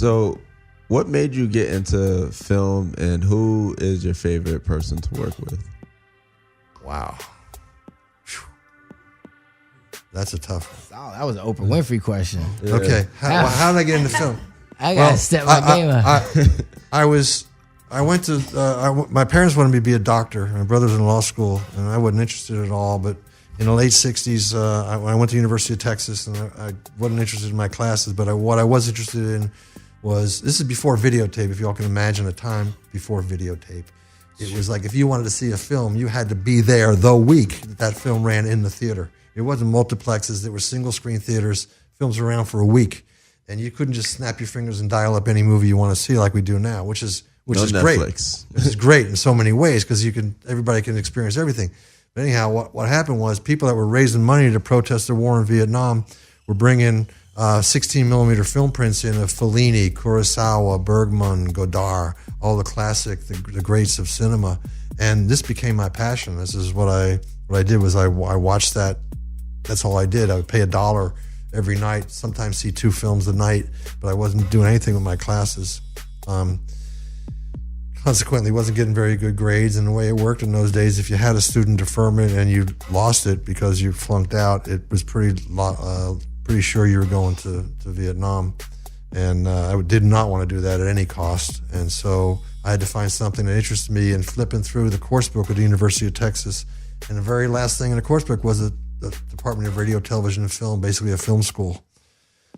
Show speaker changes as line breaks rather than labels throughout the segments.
So, what made you get into film, and who is your favorite person to work with?
Wow. That's a tough one.
Oh, that was an Oprah Winfrey question.
Yeah.
Okay. How did I get into film?
I got to step my game up.
I went to, my parents wanted me to be a doctor. My brother's in law school, and I wasn't interested at all. But in the late 60s, I went to the University of Texas, and I wasn't interested in my classes. But what I was interested in was, this is before videotape, if y'all can imagine a time before videotape. It was like if you wanted to see a film, you had to be there the week that film ran in the theater. It wasn't multiplexes. There were single-screen theaters. Films were around for a week. And you couldn't just snap your fingers and dial up any movie you want to see like we do now, which is great. This is great in so many ways because everybody can experience everything. But anyhow, what happened was people that were raising money to protest the war in Vietnam were bringing 16-millimeter film prints in of Fellini, Kurosawa, Bergman, Godard, all the the greats of cinema. And this became my passion. This is what I did was I watched that. That's all I did. I would pay $1 every night, sometimes see 2 films a night, but I wasn't doing anything with my classes. Consequently, wasn't getting very good grades, and the way it worked in those days, if you had a student deferment and you lost it because you flunked out, it was pretty sure you were going to Vietnam. And I did not want to do that at any cost. And so I had to find something that interested me, and flipping through the course book at the University of Texas. And the very last thing in the course book was the Department of Radio, Television, and Film, basically a film school.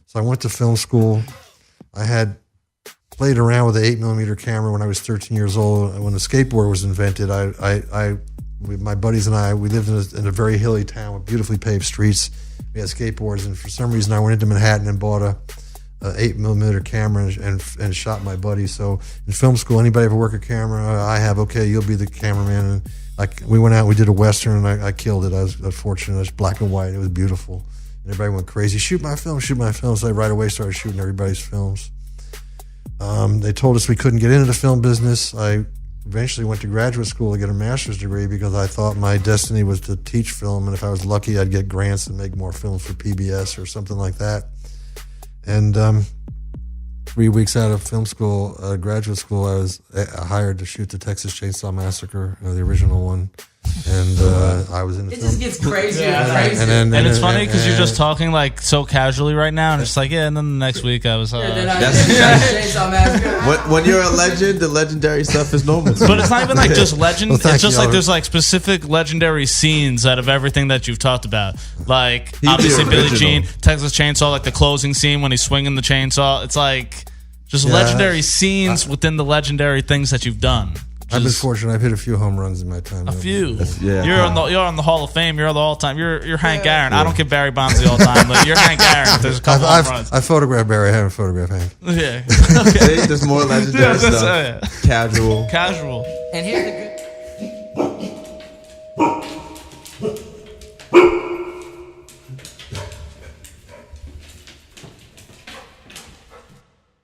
So I went to film school. I had played around with the 8-millimeter camera when I was 13 years old. When the skateboard was invented, my buddies and I, we lived in a very hilly town with beautifully paved streets. We had skateboards, and for some reason I went into Manhattan and bought a 8-millimeter camera and shot my buddy. So in film school, anybody ever work a camera? I have. Okay, you'll be the cameraman. And we went out and we did a Western, and I killed it. I was fortunate. It was black and white. It was beautiful. And everybody went crazy. Shoot my film, shoot my film. So I right away started shooting everybody's films. They told us we couldn't get into the film business. I eventually went to graduate school to get a master's degree because I thought my destiny was to teach film, and if I was lucky, I'd get grants and make more films for PBS or something like that. And 3 weeks out of film school, graduate school, I was hired to shoot the Texas Chainsaw Massacre, the original one. And I was in the
It
film.
just gets crazier and crazier.
And it's funny because you're just talking like so casually right now, and it's like, yeah. And then the next week I was.
Chainsaw Massacre.
When you're a legend, the legendary stuff is normal.
But it's not even like just legend.
Well,
it's just
you,
like there's like specific legendary scenes out of everything that you've talked about. Like obviously Billie Jean, Texas Chainsaw, like the closing scene when he's swinging the chainsaw. It's like just legendary scenes within the legendary things that you've done.
I've been fortunate. I've hit a few home runs in my time.
A few.
Yeah.
You're on the Hall of Fame. You're the all time. You're Hank Aaron. I don't give Barry Bonds the all time. Like, you're Hank Aaron. There's a couple home runs.
I photographed Barry. I haven't photographed Hank.
Yeah.
See, there's more legendary stuff.
Yeah.
Casual.
Casual.
And here's the good